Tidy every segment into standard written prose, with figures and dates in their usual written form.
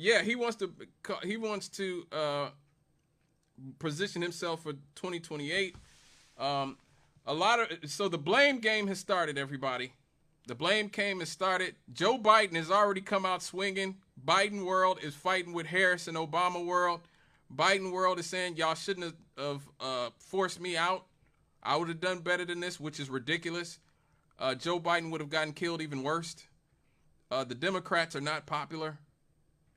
yeah, he wants to position himself for 2028. So the blame game has started, everybody. The blame game has started. Joe Biden has already come out swinging. Biden world is fighting with Harris and Obama world. Biden world is saying y'all shouldn't have forced me out. I would have done better than this, which is ridiculous. Joe Biden would have gotten killed even worse. The Democrats are not popular,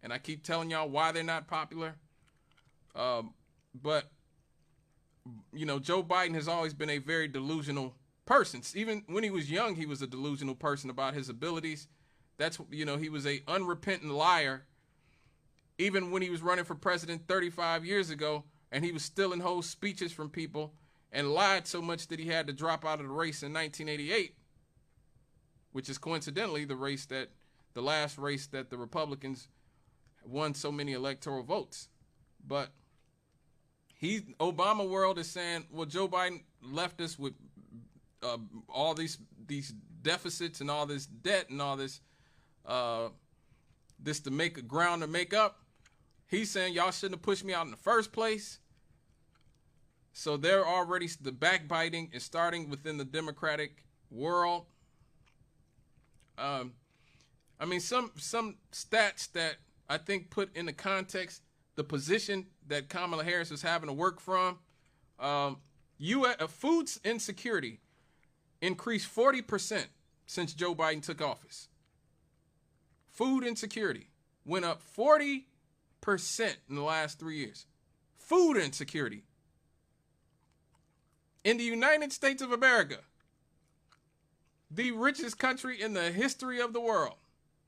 and I keep telling y'all why they're not popular. But Joe Biden has always been a very delusional person. Even when he was young, he was a delusional person about his abilities. He was a unrepentant liar. Even when he was running for president 35 years ago, and he was stealing whole speeches from people and lied so much that he had to drop out of the race in 1988, which is coincidentally the last race that the Republicans won so many electoral votes. But Obama world is saying, well, Joe Biden left us with all these deficits and all this debt and all this to make a ground to make up. He's saying y'all shouldn't have pushed me out in the first place. So the backbiting is starting within the Democratic world. Some stats that I think put into context the position that Kamala Harris is having to work from. Food insecurity increased 40% since Joe Biden took office. Food insecurity went up 40% in the last 3 years. Food insecurity. In the United States of America, the richest country in the history of the world,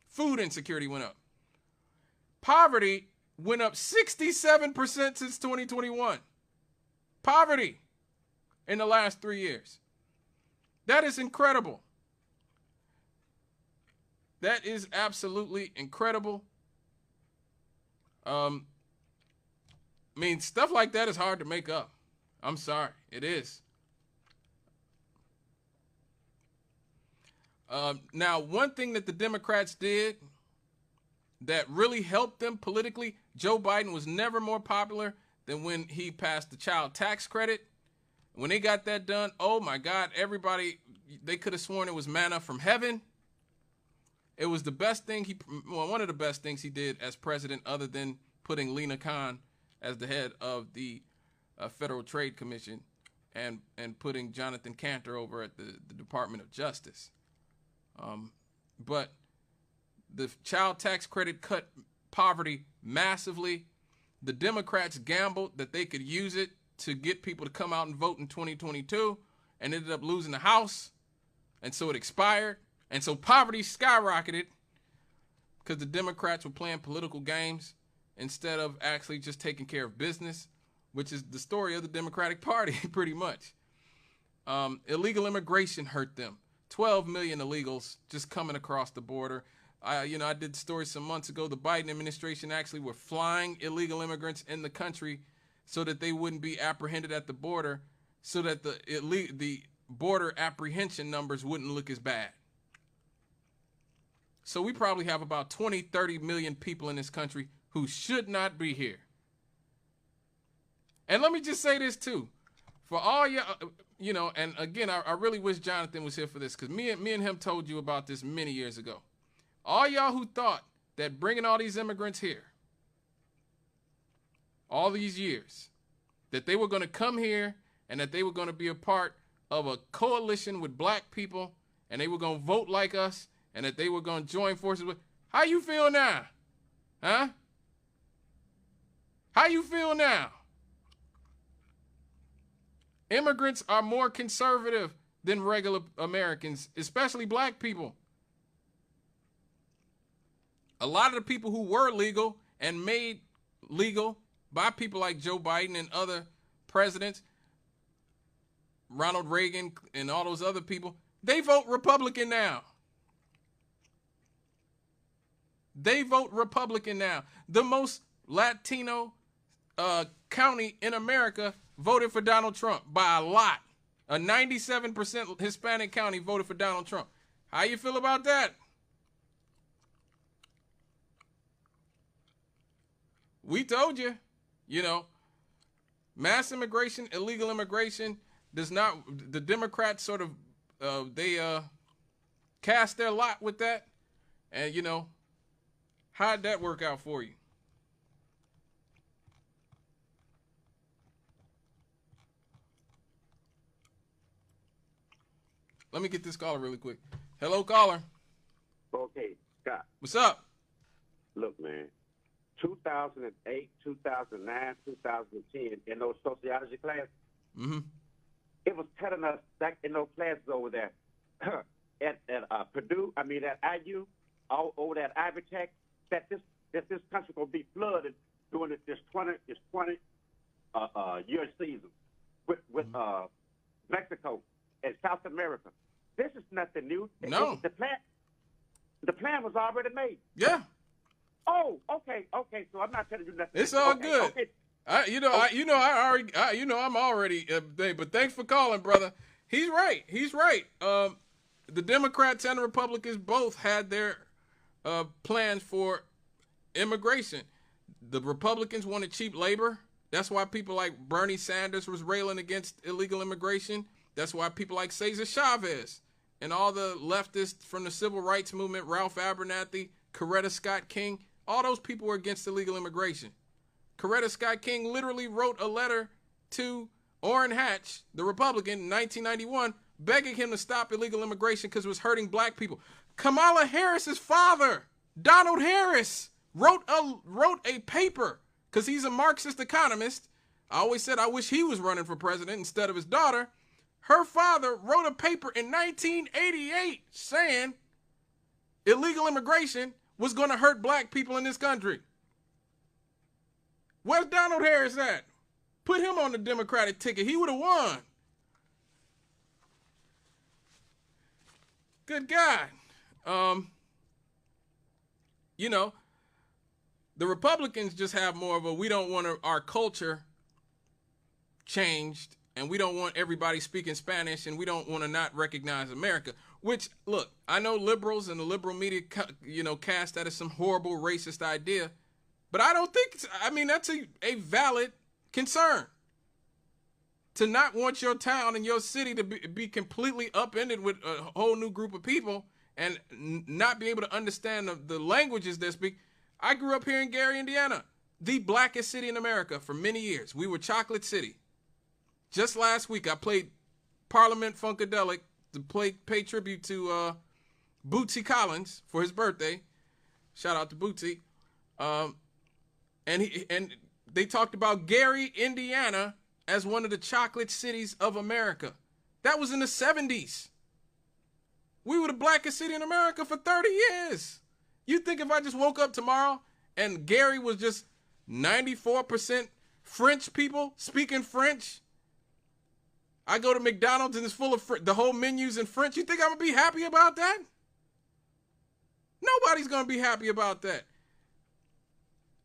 food insecurity went up. Poverty went up 67% since 2021. Poverty in the last 3 years. That is incredible. That is absolutely incredible. Stuff like that is hard to make up. I'm sorry, it is. Now, one thing that the Democrats did that really helped them politically, Joe Biden was never more popular than when he passed the child tax credit. When they got that done, oh my God, everybody, they could have sworn it was manna from heaven. It was the best thing one of the best things he did as president, other than putting Lena Khan as the head of the Federal Trade Commission and putting Jonathan Cantor over at the Department of Justice. But the child tax credit cut poverty massively. The Democrats gambled that they could use it to get people to come out and vote in 2022 and ended up losing the House. And so it expired. And so poverty skyrocketed because the Democrats were playing political games instead of actually just taking care of business, which is the story of the Democratic Party, pretty much. Illegal immigration hurt them. 12 million illegals just coming across the border. I did the story some months ago. The Biden administration actually were flying illegal immigrants in the country so that they wouldn't be apprehended at the border, so that the border apprehension numbers wouldn't look as bad. So we probably have about 20, 30 million people in this country who should not be here. And let me just say this too. For all y'all, and again, I really wish Jonathan was here for this, because me and him told you about this many years ago. All y'all who thought that bringing all these immigrants here, all these years, that they were going to come here and that they were going to be a part of a coalition with black people and they were going to vote like us and that they were going to join forces with, how you feel now? Huh? How you feel now? Immigrants are more conservative than regular Americans, especially black people. A lot of the people who were legal and made legal by people like Joe Biden and other presidents, Ronald Reagan and all those other people, they vote Republican now. They vote Republican now. The most Latino county in America voted for Donald Trump by a lot. A 97% Hispanic county voted for Donald Trump. How you feel about that? We told you, you know, mass immigration, illegal immigration does not, the Democrats sort of, they cast their lot with that. And, you know, how'd that work out for you? Let me get this caller really quick. Hello, caller. Okay, Scott. What's up? Look, man. 2008, 2009, 2010, in those sociology classes, it was telling us back in those classes over there at Purdue, at IU, all over that Ivy Tech, that this country gonna be flooded during this 20 year season with Mexico and South America. This is nothing new. No. The plan was already made. Yeah. Oh, okay. So I'm not telling you nothing. It's all good. Okay. I'm already. But thanks for calling, brother. He's right. The Democrats and the Republicans both had their plans for immigration. The Republicans wanted cheap labor. That's why people like Bernie Sanders was railing against illegal immigration. That's why people like Cesar Chavez and all the leftists from the civil rights movement, Ralph Abernathy, Coretta Scott King, all those people were against illegal immigration. Coretta Scott King literally wrote a letter to Orrin Hatch, the Republican, in 1991, begging him to stop illegal immigration because it was hurting black people. Kamala Harris's father, Donald Harris, wrote a paper because he's a Marxist economist. I always said I wish he was running for president instead of his daughter. Her father wrote a paper in 1988 saying illegal immigration was going to hurt black people in this country. Where's Donald Harris at? Put him on the Democratic ticket. He would have won. Good God. You know, the Republicans just have more of a, we don't want our culture changed, and we don't want everybody speaking Spanish, and we don't want to not recognize America. Which, look, I know liberals and the liberal media, cast that as some horrible racist idea, but I don't think, that's a valid concern. To not want your town and your city to be completely upended with a whole new group of people and not be able to understand the languages they speak. I grew up here in Gary, Indiana, the blackest city in America for many years. We were Chocolate City. Just last week, I played Parliament Funkadelic to pay tribute to Bootsy Collins for his birthday. Shout out to Bootsy. And they talked about Gary, Indiana, as one of the chocolate cities of America. That was in the 70s. We were the blackest city in America for 30 years. You think if I just woke up tomorrow and Gary was just 94% French people speaking French, I go to McDonald's and it's full of the whole menu's in French, you think I'm going to be happy about that? Nobody's going to be happy about that.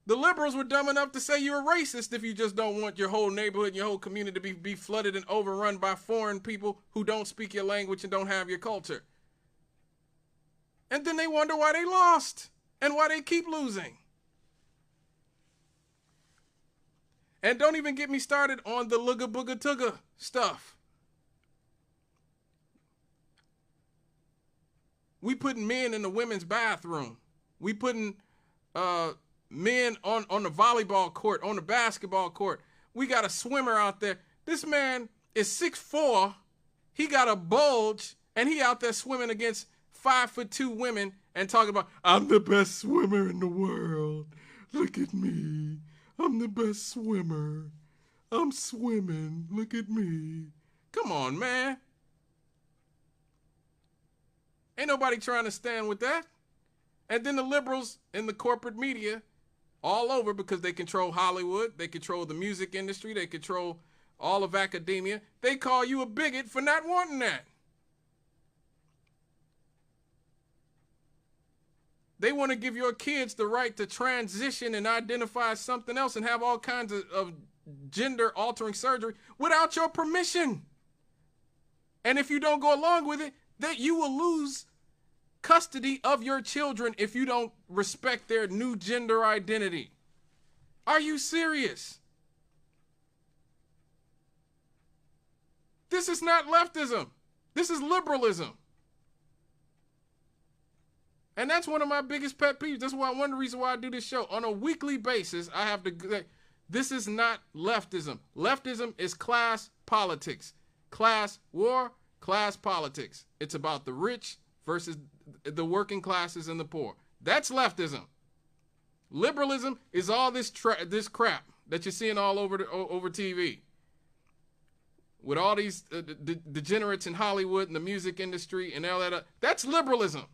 The liberals were dumb enough to say you're a racist if you just don't want your whole neighborhood and your whole community to be flooded and overrun by foreign people who don't speak your language and don't have your culture. And then they wonder why they lost and why they keep losing. And don't even get me started on the looga booga tooga stuff. We putting men in the women's bathroom. We putting men on the volleyball court, on the basketball court. We got a swimmer out there. This man is 6'4". He got a bulge, and he out there swimming against 5'2" women and talking about, I'm the best swimmer in the world. Look at me. I'm the best swimmer. I'm swimming. Look at me. Come on, man. Ain't nobody trying to stand with that. And then the liberals in the corporate media all over, because they control Hollywood, they control the music industry, they control all of academia. They call you a bigot for not wanting that. They want to give your kids the right to transition and identify as something else and have all kinds of gender-altering surgery without your permission. And if you don't go along with it, that you will lose custody of your children if you don't respect their new gender identity. Are you serious? This is not leftism. This is liberalism. And that's one of my biggest pet peeves. That's one of the reasons why I do this show. On a weekly basis, I have to say, this is not leftism. Leftism is class politics. Class war, class politics. It's about the rich versus the working classes and the poor. That's leftism. Liberalism is all this crap that you're seeing all over TV. With all these degenerates in Hollywood and the music industry and all that. That's liberalism.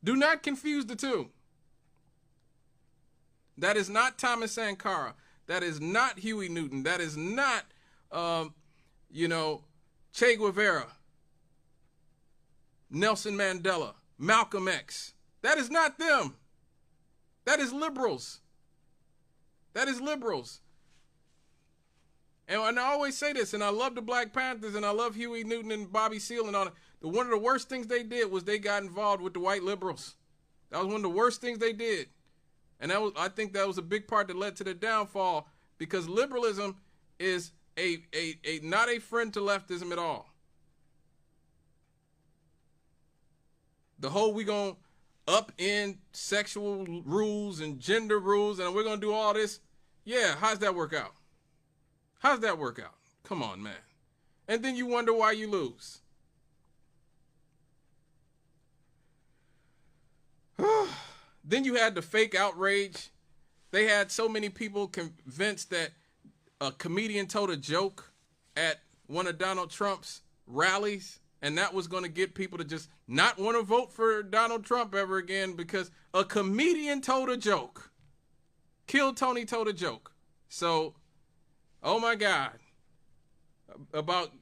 Do not confuse the two. That is not Thomas Sankara. That is not Huey Newton. That is not, Che Guevara, Nelson Mandela, Malcolm X. That is not them. That is liberals. That is liberals. And I always say this, and I love the Black Panthers, and I love Huey Newton and Bobby Seale and all that. One of the worst things they did was they got involved with the white liberals. That was one of the worst things they did. And I think that was a big part that led to their downfall, because liberalism is not a friend to leftism at all. The whole we gonna upend sexual rules and gender rules and we're gonna do all this. Yeah, how's that work out? How's that work out? Come on, man. And then you wonder why you lose. Then you had the fake outrage. They had so many people convinced that a comedian told a joke at one of Donald Trump's rallies, and that was going to get people to just not want to vote for Donald Trump ever again because a comedian told a joke. Kill Tony told a joke. So, oh my God. About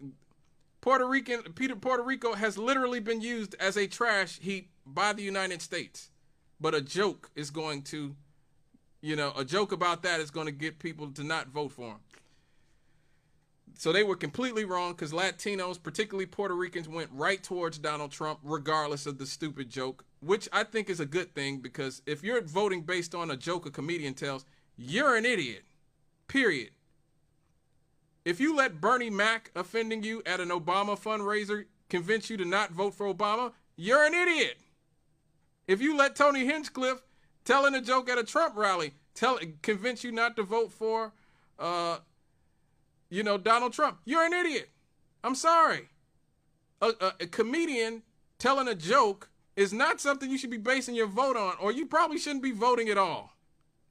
Puerto Rico has literally been used as a trash heap by the United States. But a joke is going to, a joke about that is going to get people to not vote for him. So they were completely wrong because Latinos, particularly Puerto Ricans, went right towards Donald Trump regardless of the stupid joke, which I think is a good thing, because if you're voting based on a joke a comedian tells, you're an idiot, period. If you let Bernie Mac offending you at an Obama fundraiser convince you to not vote for Obama, you're an idiot. If you let Tony Hinchcliffe telling a joke at a Trump rally convince you not to vote for, Donald Trump, you're an idiot. I'm sorry. A comedian telling a joke is not something you should be basing your vote on, or you probably shouldn't be voting at all.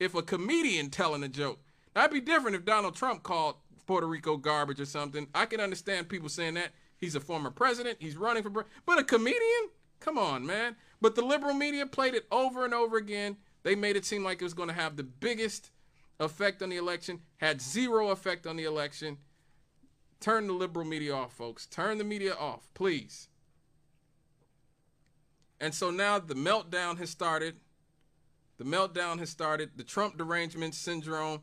If a comedian telling a joke, that'd be different if Donald Trump called Puerto Rico garbage or something. I can understand people saying that. He's a former president. He's running for president. But a comedian? Come on, man. But the liberal media played it over and over again. They made it seem like it was going to have the biggest effect on the election, had zero effect on the election. Turn the liberal media off, folks. Turn the media off, please. And so now the meltdown has started. The meltdown has started. The Trump derangement syndrome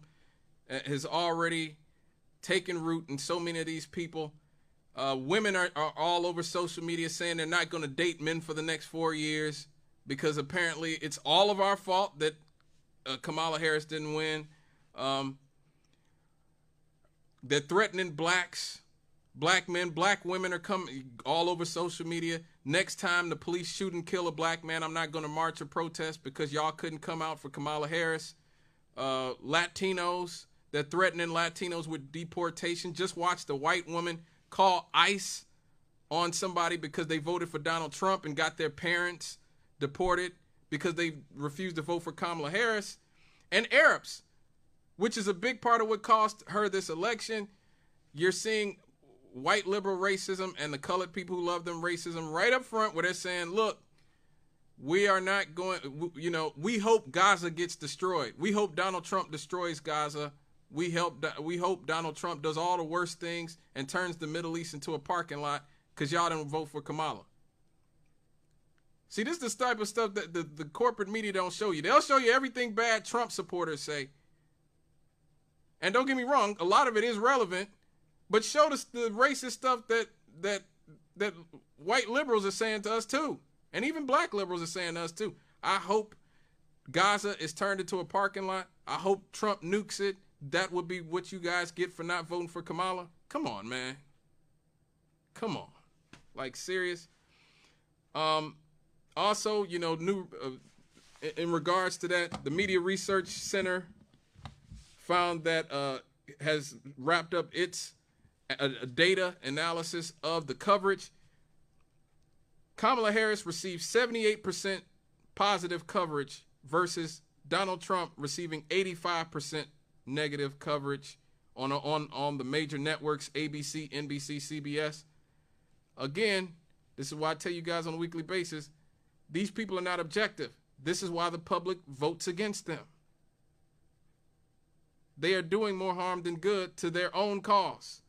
has already taken root in so many of these people. Women are all over social media saying they're not going to date men for the next 4 years because apparently it's all of our fault that Kamala Harris didn't win. They're threatening black men, black women are coming all over social media. Next time the police shoot and kill a black man, I'm not going to march or protest because y'all couldn't come out for Kamala Harris. Latinos, they're threatening Latinos with deportation. Just watch the white woman call ICE on somebody because they voted for Donald Trump and got their parents deported because they refused to vote for Kamala Harris. And Arabs, which is a big part of what cost her this election. You're seeing white liberal racism and the colored people who love them racism right up front, where they're saying, look, we are not going, we hope Gaza gets destroyed. We hope Donald Trump destroys Gaza. We hope Donald Trump does all the worst things and turns the Middle East into a parking lot because y'all didn't vote for Kamala. See, this is the type of stuff that the corporate media don't show you. They'll show you everything bad Trump supporters say. And don't get me wrong, a lot of it is relevant, but show us the racist stuff that white liberals are saying to us too. And even black liberals are saying to us too. I hope Gaza is turned into a parking lot. I hope Trump nukes it. That would be what you guys get for not voting for Kamala. Come on, man. Come on. Like, serious. Also, you know, in regards to that, the Media Research Center found that has wrapped up its data analysis of the coverage. Kamala Harris received 78% positive coverage versus Donald Trump receiving 85% negative coverage on the major networks, ABC, NBC, CBS. Again, this is why I tell you guys on a weekly basis, these people are not objective. This is why the public votes against them. They are doing more harm than good to their own cause.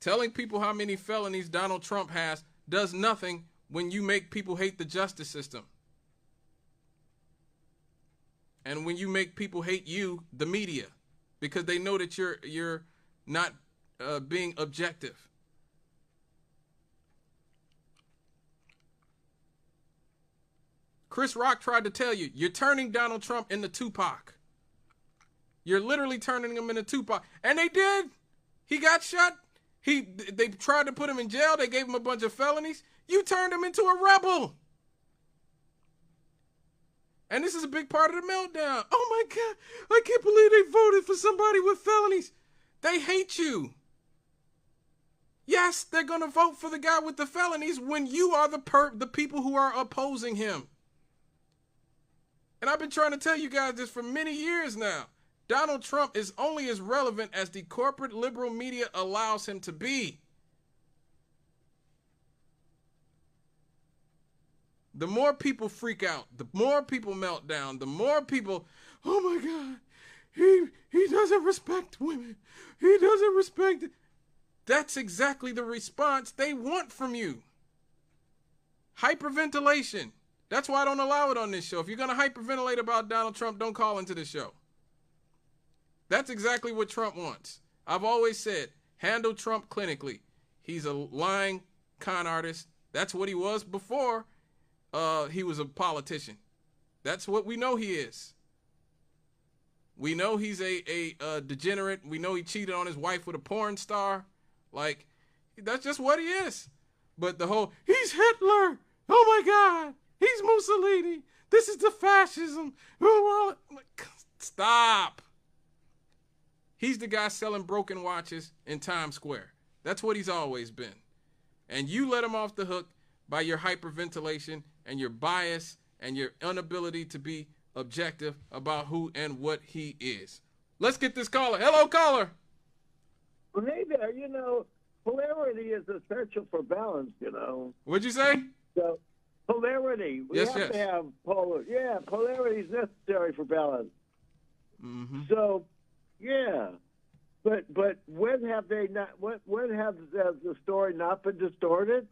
Telling people how many felonies Donald Trump has does nothing when you make people hate the justice system. And when you make people hate you, the media, because they know that you're not being objective. Chris Rock tried to tell you, you're turning Donald Trump into Tupac. You're literally turning him into Tupac. And they did. He got shot. They tried to put him in jail. They gave him a bunch of felonies. You turned him into a rebel. And this is a big part of the meltdown. Oh my God, I can't believe they voted for somebody with felonies. They hate you. Yes, they're going to vote for the guy with the felonies when you are the people who are opposing him. And I've been trying to tell you guys this for many years now. Donald Trump is only as relevant as the corporate liberal media allows him to be. The more people freak out, the more people melt down, the more people, oh my God, he doesn't respect women. He doesn't respect it. That's exactly the response they want from you. Hyperventilation. That's why I don't allow it on this show. If you're going to hyperventilate about Donald Trump, don't call into the show. That's exactly what Trump wants. I've always said, handle Trump clinically. He's a lying con artist. That's what he was before he was a politician. That's what we know he is. We know he's a degenerate. We know he cheated on his wife with a porn star. Like, that's just what he is. But the whole, he's Hitler. Oh my God. He's Mussolini. This is the fascism. Stop. He's the guy selling broken watches in Times Square. That's what he's always been. And you let him off the hook by your hyperventilation and your bias and your inability to be objective about who and what he is. Let's get this caller. Hello, caller. Well, hey there. You know, polarity is essential for balance, you know. What'd you say? So, polarity. We have to have polarity is necessary for balance. Mm-hmm. So, yeah. But when have they not? When has the story not been distorted?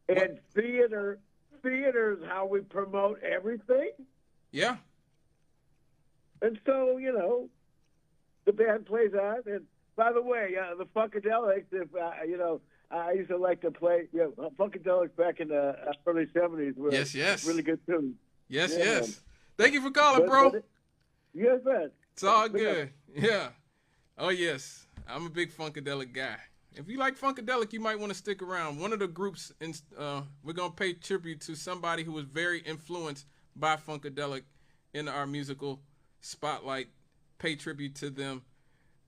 And theater's how we promote everything. Yeah. And so, you know, the band plays on. And by the way, the Funkadelics, if you know, I used to like to play, Funkadelics back in the early 70s were really good tunes. Yes. Thank you for calling, bro. Yes, man. It's all good. Yeah. Oh, yes. I'm a big Funkadelic guy. If you like Funkadelic, you might want to stick around. One of the groups, we're going to pay tribute to somebody who was very influenced by Funkadelic in our musical spotlight. Pay tribute to them.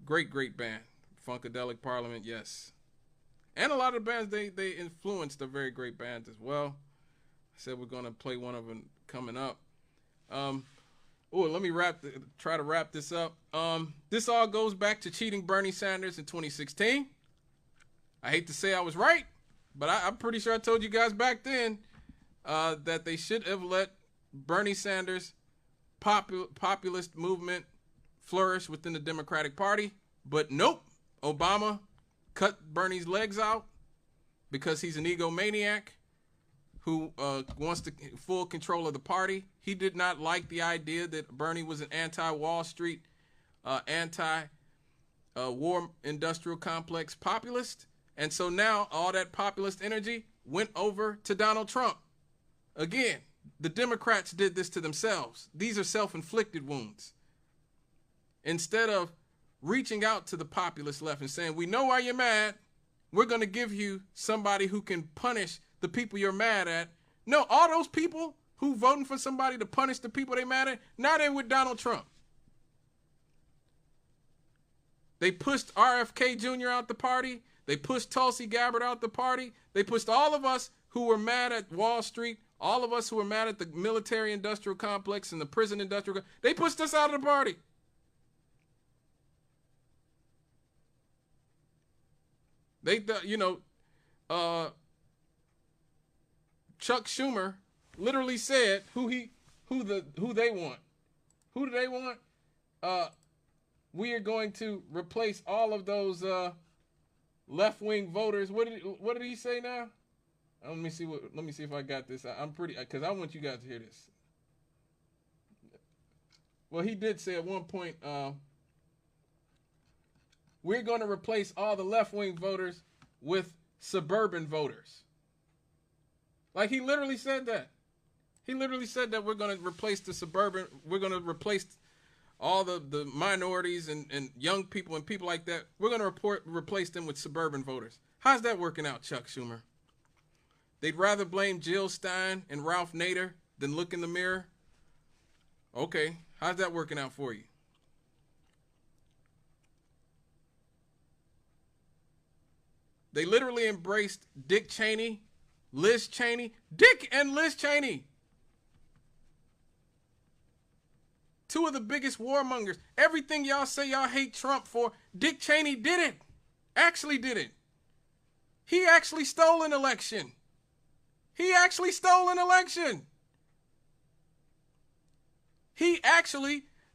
Great, great band. Funkadelic Parliament, yes. And a lot of the bands they influenced are very great bands as well. I said we're going to play one of them coming up. Let me try to wrap this up. This all goes back to cheating Bernie Sanders in 2016. I hate to say I was right, but I'm pretty sure I told you guys back then that they should have let Bernie Sanders' populist movement flourish within the Democratic Party. But nope, Obama cut Bernie's legs out because he's an egomaniac who wants full control of the party. He did not like the idea that Bernie was an anti-Wall Street, anti-war industrial complex populist. And so now all that populist energy went over to Donald Trump. Again, the Democrats did this to themselves. These are self-inflicted wounds. Instead of reaching out to the populist left and saying, we know why you're mad. We're going to give you somebody who can punish the people you're mad at. No, all those people who voting for somebody to punish the people they mad at, now they're with Donald Trump. They pushed RFK Jr. out the party. They pushed Tulsi Gabbard out the party. They pushed all of us who were mad at Wall Street, all of us who were mad at the military-industrial complex and the prison-industrial complex. They pushed us out of the party. They, Chuck Schumer literally said who they want. Who do they want? We are going to replace all of those left-wing voters. What did he say now? Let me see if I got this. I'm pretty, because I want you guys to hear this. Well, he did say at one point, we're going to replace all the left-wing voters with suburban voters. Like, he literally said that. He literally said that we're going to replace we're going to replace all the minorities and young people and people like that. We're going to replace them with suburban voters. How's that working out, Chuck Schumer? They'd rather blame Jill Stein and Ralph Nader than look in the mirror. Okay, how's that working out for you? They literally embraced Dick Cheney, Liz Cheney, Dick and Liz Cheney. Two of the biggest warmongers. Everything y'all say y'all hate Trump for, Dick Cheney did it. Actually did it. He actually stole an election. He actually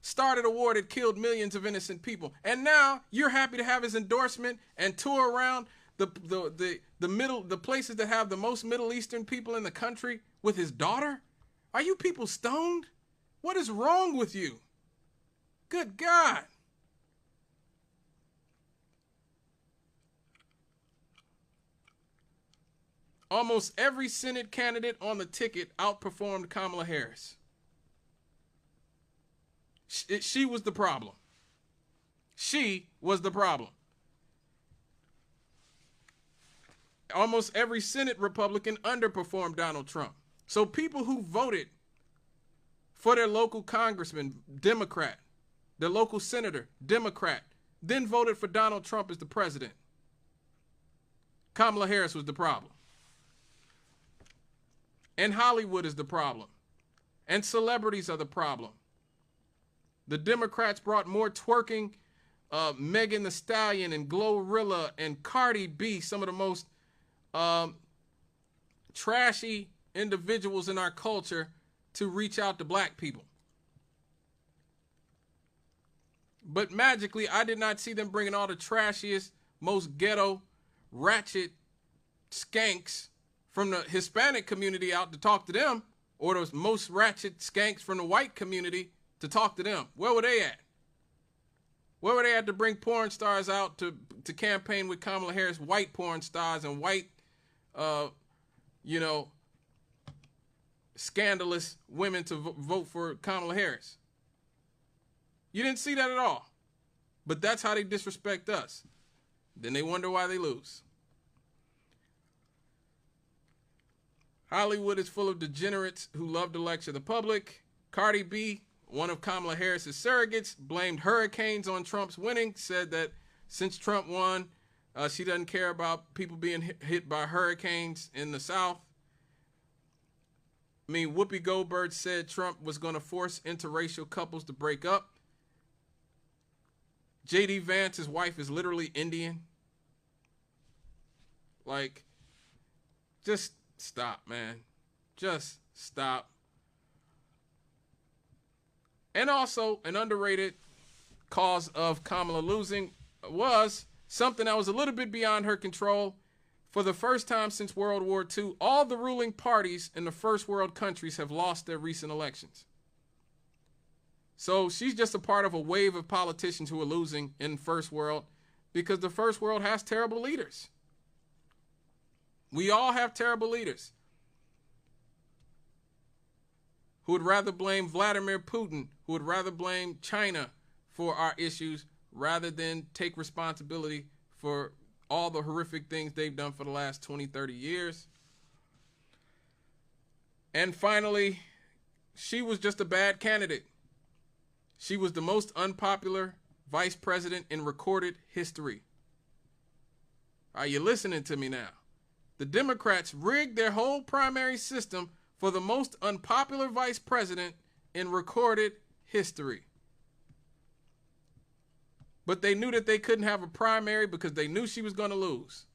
started a war that killed millions of innocent people. And now you're happy to have his endorsement and tour around the places that have the most Middle Eastern people in the country with his daughter? Are you people stoned? What is wrong with you? Good God. Almost every Senate candidate on the ticket outperformed Kamala Harris. She was the problem. She was the problem. Almost every Senate Republican underperformed Donald Trump. So people who voted for their local congressman, Democrat, their local senator, Democrat, then voted for Donald Trump as the president. Kamala Harris was the problem. And Hollywood is the problem. And celebrities are the problem. The Democrats brought more twerking, Megan Thee Stallion and Glorilla and Cardi B, some of the most trashy individuals in our culture, to reach out to black people. But magically, I did not see them bringing all the trashiest, most ghetto, ratchet skanks from the Hispanic community out to talk to them, or those most ratchet skanks from the white community to talk to them. Where were they at? Where were they at to bring porn stars out to campaign with Kamala Harris, white porn stars and white, scandalous women to vote for Kamala Harris? You didn't see that at all. But that's how they disrespect us. Then they wonder why they lose. Hollywood is full of degenerates who love to lecture the public. Cardi B, one of Kamala Harris's surrogates, blamed hurricanes on Trump's winning, said that since Trump won, she doesn't care about people being hit by hurricanes in the South. I mean, Whoopi Goldberg said Trump was going to force interracial couples to break up. J.D. Vance's wife is literally Indian. Like, just stop, man. Just stop. And also, an underrated cause of Kamala losing was something that was a little bit beyond her control. For the first time since World War II, all the ruling parties in the first world countries have lost their recent elections. So she's just a part of a wave of politicians who are losing in first world because the first world has terrible leaders. We all have terrible leaders. who would rather blame Vladimir Putin, who would rather blame China for our issues rather than take responsibility for all the horrific things they've done for the last 20, 30 years. And finally, she was just a bad candidate. She was the most unpopular vice president in recorded history. Are you listening to me now? The Democrats rigged their whole primary system for the most unpopular vice president in recorded history. But they knew that they couldn't have a primary because they knew she was going to lose.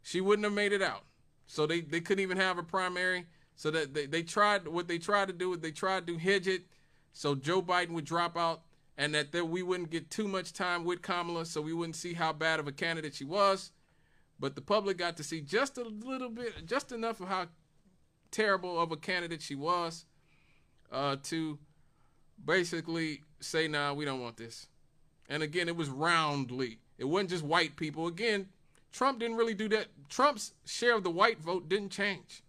She wouldn't have made it out. So they couldn't even have a primary. So that they tried, what they tried to do is they tried to hedge it so Joe Biden would drop out and that we wouldn't get too much time with Kamala, so we wouldn't see how bad of a candidate she was. But the public got to see just a little bit, just enough of how terrible of a candidate she was to basically say, nah, we don't want this. And again, it was roundly. It wasn't just white people. Again, Trump didn't really do that. Trump's share of the white vote didn't change.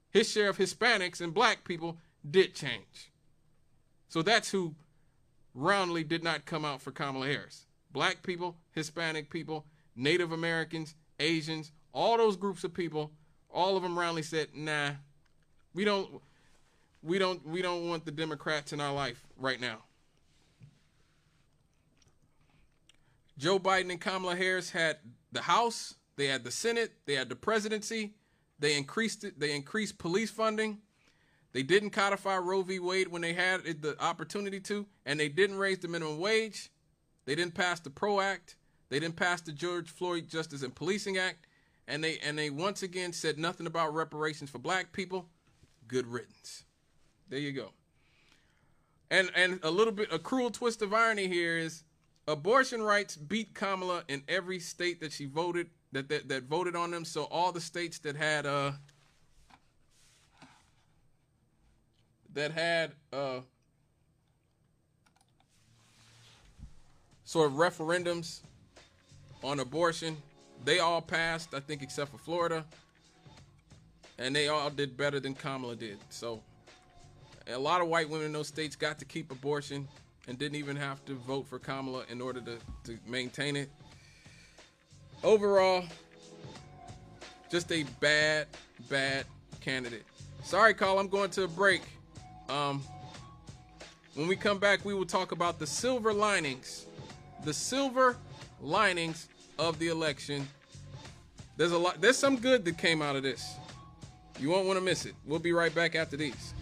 His share of Hispanics and black people did change. So that's who roundly did not come out for Kamala Harris. Black people, Hispanic people, Native Americans, Asians, all those groups of people, all of them roundly said, nah, we don't want the Democrats in our life right now. Joe Biden and Kamala Harris had the House, they had the Senate, they had the presidency, they increased police funding. They didn't codify Roe v. Wade when they had the opportunity to, and they didn't raise the minimum wage. They didn't pass the PRO Act. They didn't pass the George Floyd Justice and Policing Act, and they once again said nothing about reparations for black people. Good riddance. There you go. And a cruel twist of irony here is abortion rights beat Kamala in every state that she voted that voted on them. So all the states that had sort of referendums on abortion, they all passed, I think, except for Florida. And they all did better than Kamala did. So a lot of white women in those states got to keep abortion and didn't even have to vote for Kamala in order to maintain it. Overall, just a bad candidate. Sorry, Carl, I'm going to a break. When we come back, we will talk about the silver linings. The silver linings of the election. There's some good that came out of this. You won't want to miss it. We'll be right back after these.